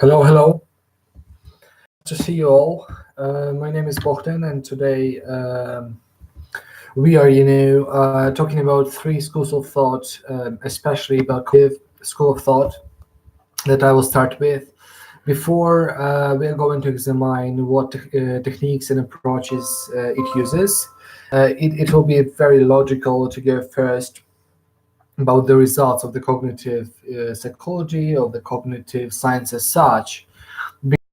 Hello, hello. To see you all. My name is Bohdan, and today we are, talking about three schools of thought, especially about cognitive school of thought that I will start with. Before we are going to examine what techniques and approaches it uses, it will be very logical to go first about the results of the cognitive psychology, of the cognitive science as such.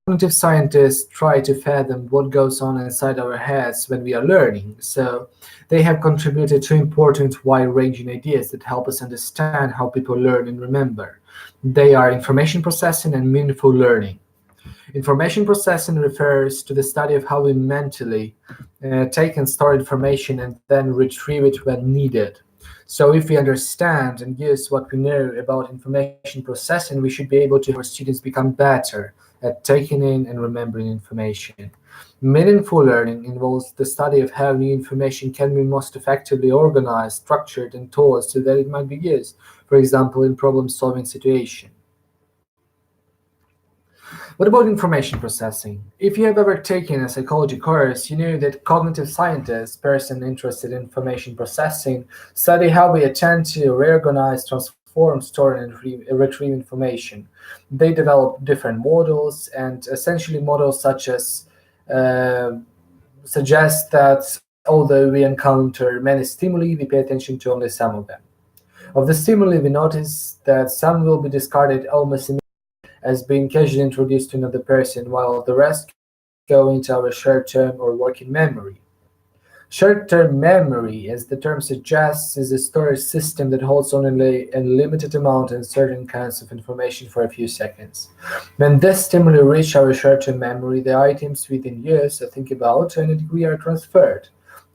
Cognitive scientists try to fathom what goes on inside our heads when we are learning. So they have contributed to important wide-ranging ideas that help us understand how people learn and remember. They are information processing and meaningful learning. Information processing refers to the study of how we mentally take and store information and then retrieve it when needed. So, if we understand and use what we know about information processing, we should be able to help our students become better at taking in and remembering information. Meaningful learning involves the study of how new information can be most effectively organized, structured, and taught so that it might be used, for example, in problem solving situations. What about information processing? If you have ever taken a psychology course, you know that cognitive scientists, person interested in information processing, study how we attend to reorganize, transform, store, and retrieve information. They develop different models, and essentially models such as uh, suggest that although we encounter many stimuli, we pay attention to only some of them. Of the stimuli, we notice that some will be discarded almost as being casually introduced to another person, while the rest go into our short-term or working memory. Short-term memory, as the term suggests, is a storage system that holds only a limited amount and certain kinds of information for a few seconds. When this stimuli reach our short-term memory, the items we then use or think about to a degree are transferred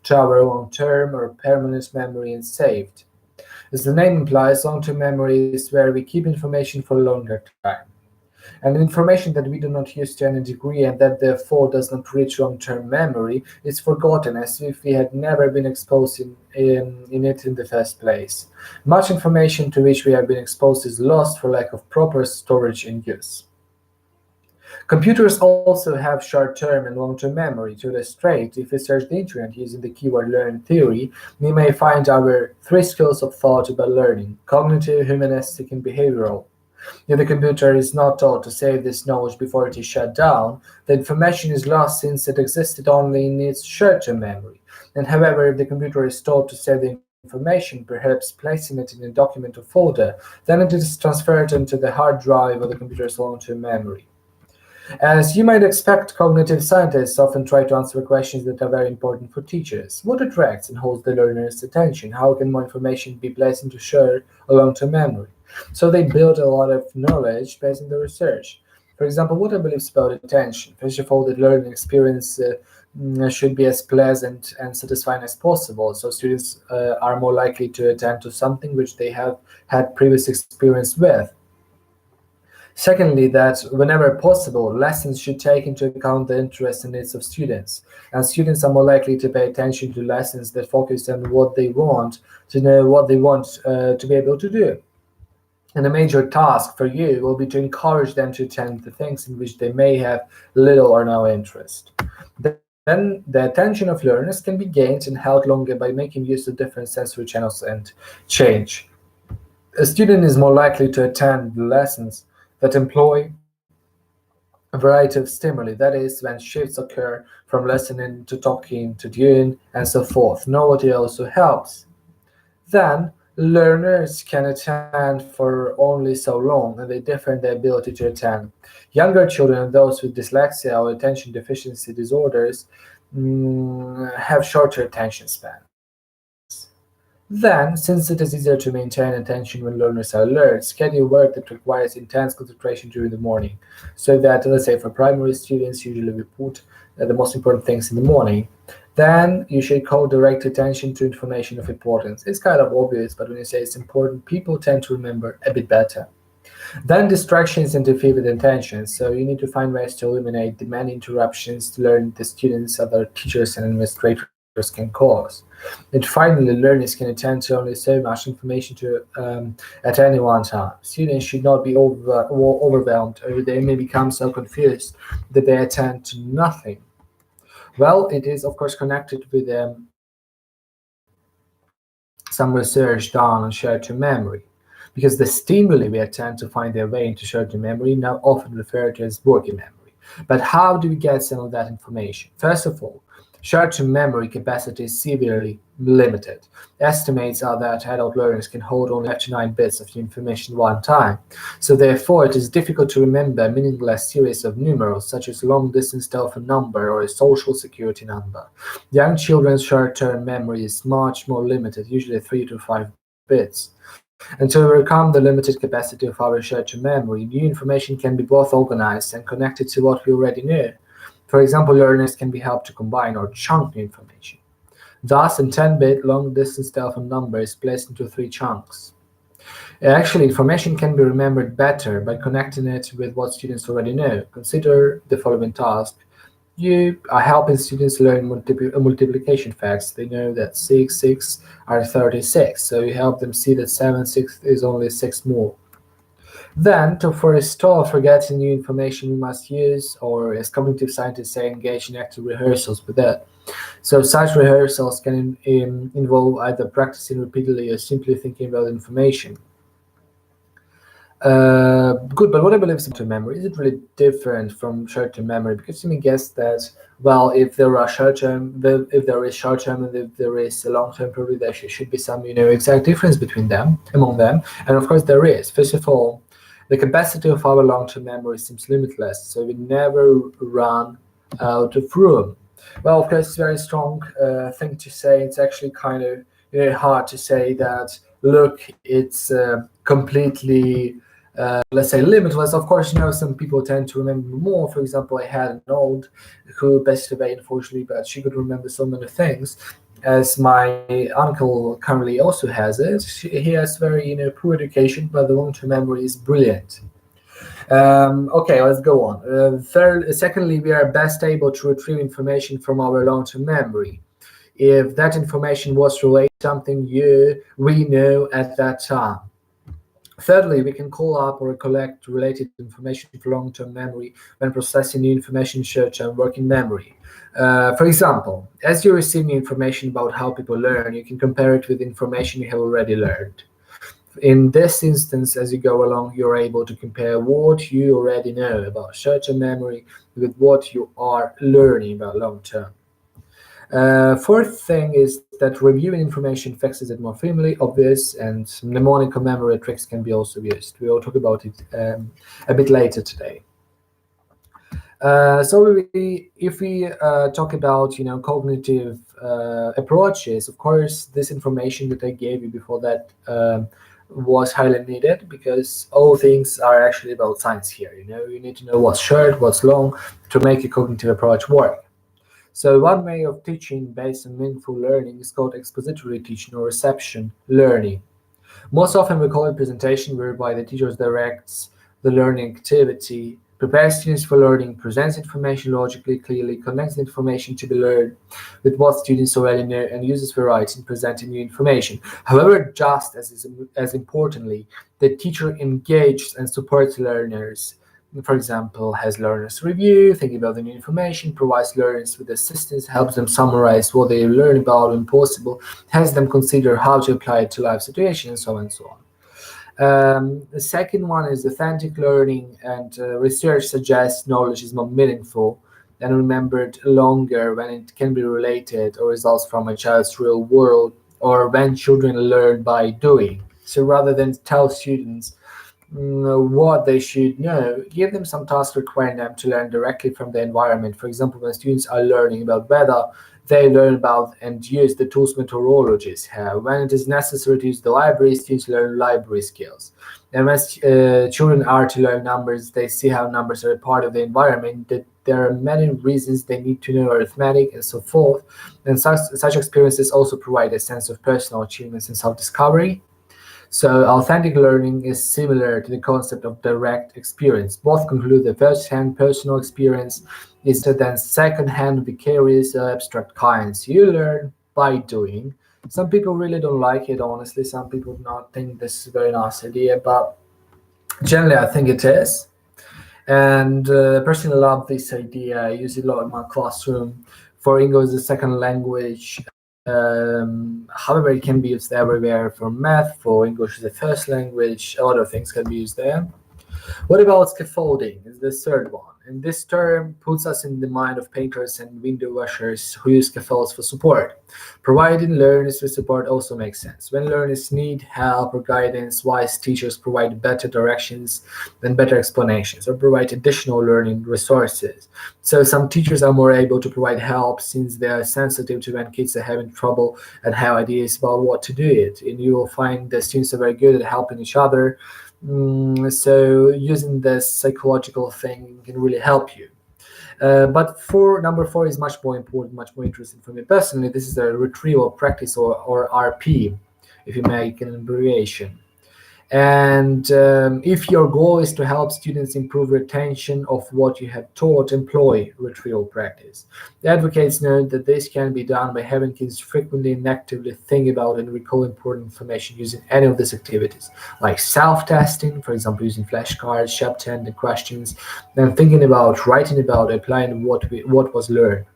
to our long-term or permanent memory and saved. As the name implies, long-term memory is where we keep information for a longer time. And information that we do not use to any degree and that therefore does not reach long-term memory is forgotten as if we had never been exposed in it in the first place. Much information to which we have been exposed is lost for lack of proper storage and use. Computers also have short-term and long-term memory. To illustrate, if we search the internet using the keyword learn theory, we may find our three schools of thought about learning: cognitive, humanistic, and behavioral. If the computer is not taught to save this knowledge before it is shut down, the information is lost since it existed only in its short-term memory. And however, if the computer is taught to save the information, perhaps placing it in a document or folder, then it is transferred into the hard drive of the computer's long-term memory. As you might expect, cognitive scientists often try to answer questions that are very important for teachers. What attracts and holds the learner's attention? How can more information be placed into short or long-term memory? So they build a lot of knowledge based on the research. For example, what are beliefs about attention? First of all, the learning experience should be as pleasant and satisfying as possible. So students are more likely to attend to something which they have had previous experience with. Secondly, that whenever possible, lessons should take into account the interests and needs of students. And students are more likely to pay attention to lessons that focus on what they want, to know what they want to be able to do. And a major task for you will be to encourage them to attend the things in which they may have little or no interest. Then the attention of learners can be gained and held longer by making use of different sensory channels and change. A student is more likely to attend lessons that employ a variety of stimuli, that is, when shifts occur from listening to talking to doing and so forth. Novelty also helps. Then, learners can attend for only so long, and they differ in their ability to attend. Younger children and those with dyslexia or attention deficiency disorders have shorter attention spans. Then, since it is easier to maintain attention when learners are alert, schedule work that requires intense concentration during the morning. So that, let's say, for primary students, usually we put the most important things in the morning. Then you should call direct attention to information of importance. It's kind of obvious, but when you say it's important, people tend to remember a bit better. Then distractions interfere with attention, so you need to find ways to eliminate the many interruptions to learn the students, other teachers, and administrators. can cause. And finally, learners can attend to only so much information at any one time. Students should not be overwhelmed, or they may become so confused that they attend to nothing. Well, it is of course connected with some research done on short-term memory, because the stimuli we attend to find their way into short-term memory now often referred to as working memory. But how do we get some of that information? First of all, short-term memory capacity is severely limited. Estimates are that adult learners can hold only 59 bits of information at one time. So therefore, it is difficult to remember a meaningless series of numerals, such as a long-distance telephone number or a social security number. Young children's short-term memory is much more limited, usually 3 to 5 bits. And to overcome the limited capacity of our short-term memory, new information can be both organized and connected to what we already know. For example, learners can be helped to combine or chunk new information. Thus, a 10-bit long-distance telephone number is placed into three chunks. Actually, information can be remembered better by connecting it with what students already know. Consider the following task. You are helping students learn multiplication facts. They know that 6 are 36, so you help them see that 7 6 is only 6 more. Then, to forestall forgetting new information, we must use, or as cognitive scientists say, engage in active rehearsals with it. So, such rehearsals can involve either practicing repeatedly or simply thinking about information. Good, but what I believe is long-term memory, is it really different from short-term memory? Because you may guess that, well, if there is short-term and if there is a long-term, probably there should be some, exact difference between them, among them. And of course, there is. First of all, the capacity of our long-term memory seems limitless, so we never run out of room. Well, of course, it's a very strong thing to say. It's actually kind of hard to say that. Look, it's completely let's say limitless. Of course, some people tend to remember more. For example, I had an old who passed away unfortunately, but she could remember so many things. As my uncle currently also has it, he has very poor education, but the long-term memory is brilliant. Okay, let's go on. Secondly, we are best able to retrieve information from our long-term memory if that information was related to something we know at that time. Thirdly, we can call up or collect related information for long-term memory when processing new information in short-term working memory. For example, as you receive new information about how people learn, you can compare it with information you have already learned. In this instance, as you go along, you're able to compare what you already know about short-term memory with what you are learning about long-term. Fourth thing is that reviewing information fixes it more firmly, obvious, and mnemonic or memory tricks can be also used. We will talk about it a bit later today. If we talk about cognitive approaches, of course, this information that I gave you before that was highly needed, because all things are actually about science here. You need to know what's short, what's long, to make a cognitive approach work. So one way of teaching based on meaningful learning is called expository teaching or reception learning. Most often we call it presentation, whereby the teacher directs the learning activity, prepares students for learning, presents information logically, clearly, connects the information to be learned with what students already know, and uses variety in presenting new information. However, just as importantly, the teacher engages and supports learners. For example, has learners review, thinking about the new information, provides learners with assistance, helps them summarize what they learn about when possible, has them consider how to apply it to life situations, and so on and so on. The second one is authentic learning, and research suggests knowledge is more meaningful and remembered longer when it can be related or results from a child's real world, or when children learn by doing. So rather than tell students what they should know, give them some tasks requiring them to learn directly from the environment. For example, when students are learning about weather, they learn about and use the tools meteorologists have. When it is necessary to use the library, students learn library skills. And when children are to learn numbers, they see how numbers are a part of the environment, that there are many reasons they need to know arithmetic and so forth. And such experiences also provide a sense of personal achievements and self-discovery. So authentic learning is similar to the concept of direct experience. Both conclude the first-hand personal experience is to then second-hand, vicarious, abstract kinds. You learn by doing. Some people really don't like it, honestly. Some people do not think this is a very nice idea, but generally I think it is. And personally love this idea. I use it a lot in my classroom. For English as a second language. However, it can be used everywhere for math, for English as a first language. A lot of things can be used there. What about scaffolding? Is the third one. And this term puts us in the mind of painters and window washers who use scaffolds for support. Providing learners with support also makes sense. When learners need help or guidance, wise teachers provide better directions and better explanations or provide additional learning resources. So some teachers are more able to provide help since they are sensitive to when kids are having trouble and have ideas about what to do it. And you will find the students are very good at helping each other, so using this psychological thing can really help you. But for number four is much more important, much more interesting for me personally. This is a retrieval practice, or RP, if you make an abbreviation. And if your goal is to help students improve retention of what you have taught, employ retrieval practice. The advocates note that this can be done by having kids frequently and actively think about and recall important information using any of these activities, like self-testing, for example, using flashcards, sharp-ended questions, then thinking about, writing about, applying what was learned.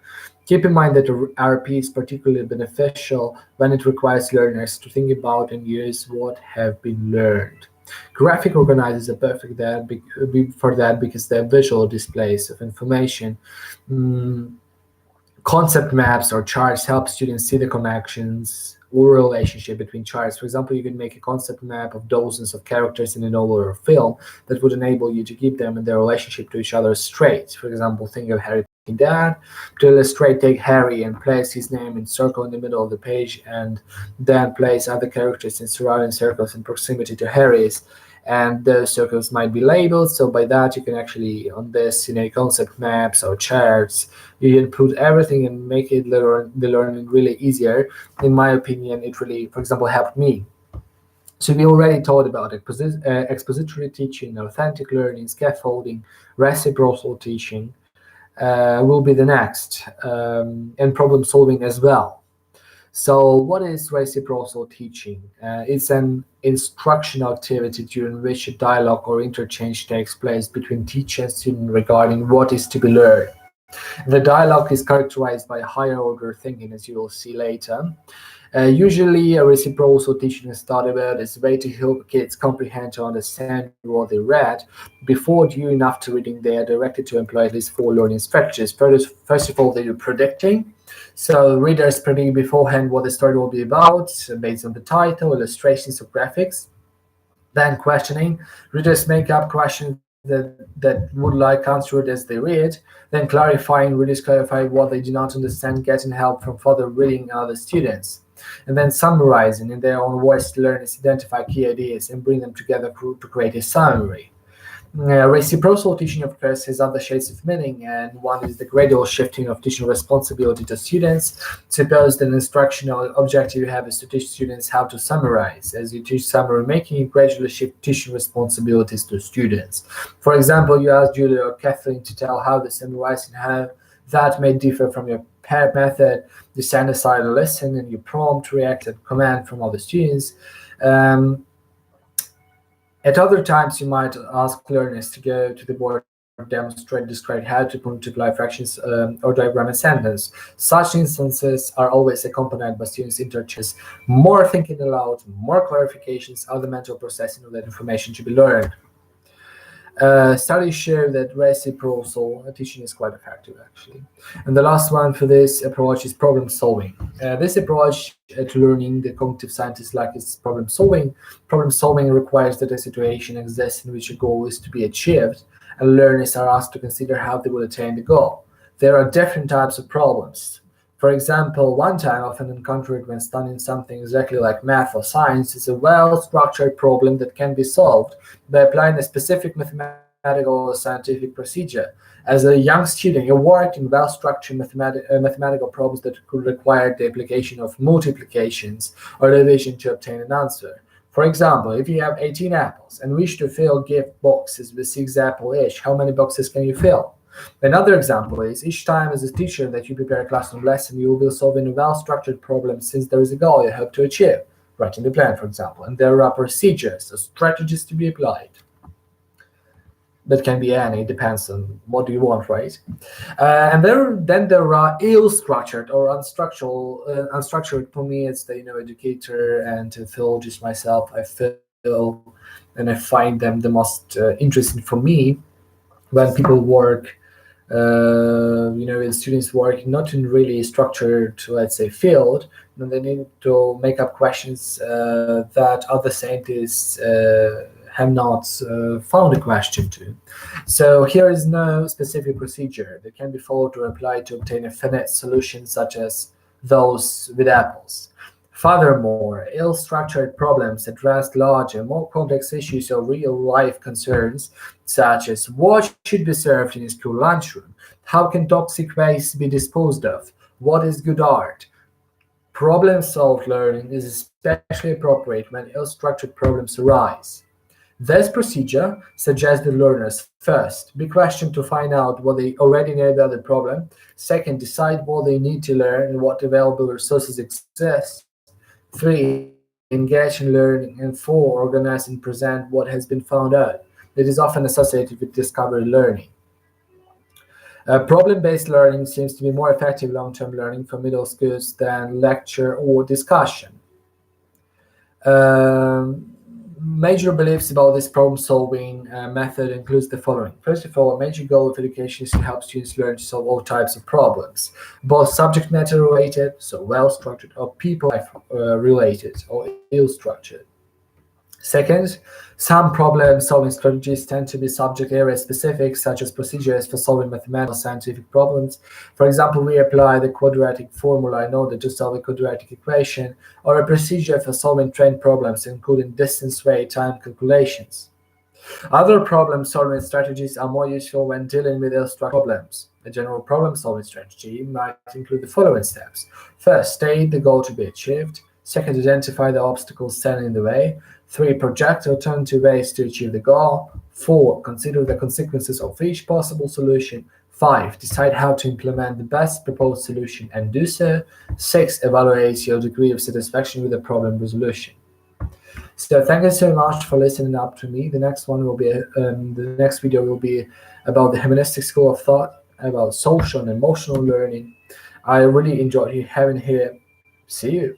Keep in mind that RP is particularly beneficial when it requires learners to think about and use what have been learned. Graphic organizers are perfect for that because they're visual displays of information. Mm, Concept maps or charts help students see the connections or relationship between charts. For example, you could make a concept map of dozens of characters in a novel or film that would enable you to keep them and their relationship to each other straight. For example, think of Harry Dad. To illustrate, take Harry and place his name in circle in the middle of the page, and then place other characters in surrounding circles in proximity to Harry's. And those circles might be labeled. So by that, you can actually on this, concept maps or charts, you can put everything and make it the learning really easier. In my opinion, it really, for example, helped me. So we already talked about expository teaching, authentic learning, scaffolding, reciprocal teaching will be the next, and problem solving as well. So, what is reciprocal teaching? It's an instructional activity during which a dialogue or interchange takes place between teacher and student regarding what is to be learned. The dialogue is characterized by higher order thinking, as you will see later. Usually, a reciprocal teaching is thought about as a way to help kids comprehend or understand what they read. Before doing after reading, they are directed to employ at least four learning strategies. First of all, they do predicting. So, readers predict beforehand what the story will be about based on the title, illustrations, or graphics. Then questioning. Readers make up questions that would like answered as they read. Then clarifying. Readers clarify what they do not understand, getting help from further reading other students. And then summarizing in their own voice, learners identify key ideas and bring them together to create a summary. Reciprocal teaching, of course, has other shades of meaning, and one is the gradual shifting of teaching responsibility to students. Suppose that an instructional objective you have is to teach students how to summarize. As you teach summary making, you gradually shift teaching responsibilities to students. For example, you ask Julia or Kathleen to tell how to summarize and how that may differ from your paired method. You stand aside and listen, and you prompt, react, and command from other students. Um, at other times, you might ask learners to go to the board, demonstrate, describe how to multiply fractions or diagram a sentence. Such instances are always accompanied by students' interchanges, more thinking aloud, more clarifications, other mental processing of that information to be learned. Studies show that reciprocal teaching is quite effective, actually. And the last one for this approach is problem solving. This approach to learning, the cognitive scientists like is problem solving. Problem solving requires that a situation exists in which a goal is to be achieved, and learners are asked to consider how they will attain the goal. There are different types of problems. For example, one time often encountered when studying something exactly like math or science is a well-structured problem that can be solved by applying a specific mathematical or scientific procedure. As a young student, you worked in well-structured mathematical problems that could require the application of multiplications or division to obtain an answer. For example, if you have 18 apples and wish to fill gift boxes with 6 apples each, how many boxes can you fill? Another example is each time as a teacher that you prepare a classroom lesson, you will be solving a well-structured problem since there is a goal you hope to achieve, writing the plan, for example, and there are procedures or strategies to be applied. That can be any, depends on what do you want, right? Then there are ill-structured or unstructured. For me, it's the educator and philologist myself. I feel and I find them the most interesting for me when people work, and students work not in really structured, let's say, field, and they need to make up questions that other scientists have not found a question to. So here is no specific procedure that can be followed or applied to obtain a finite solution such as those with apples. Furthermore, ill-structured problems address larger, more complex issues of real-life concerns, such as what should be served in a school lunchroom, how can toxic waste be disposed of, what is good art. Problem-solved learning is especially appropriate when ill-structured problems arise. This procedure suggests that learners first be questioned to find out what they already know about the problem, second, decide what they need to learn and what available resources exist, three, engage in learning, and four, organize and present what has been found out. It is often associated with discovery learning. Problem-based learning seems to be more effective long-term learning for middle schools than lecture or discussion. Major beliefs about this problem-solving method includes the following. First of all, a major goal of education is to help students learn to solve all types of problems, both subject matter related, so well-structured, or people related, or ill-structured. Second, some problem-solving strategies tend to be subject area specific, such as procedures for solving mathematical or scientific problems. For example, we apply the quadratic formula in order to solve a quadratic equation, or a procedure for solving train problems, including distance, weight, time calculations. Other problem-solving strategies are more useful when dealing with abstract problems. A general problem-solving strategy might include the following steps. First, state the goal to be achieved. Second, identify the obstacles standing in the way. 3, project alternative ways to achieve the goal. 4, consider the consequences of each possible solution. 5, decide how to implement the best proposed solution and do so. 6, evaluate your degree of satisfaction with the problem resolution. So thank you so much for listening up to me. The next video will be about the humanistic school of thought, about social and emotional learning. I really enjoyed having here. See you.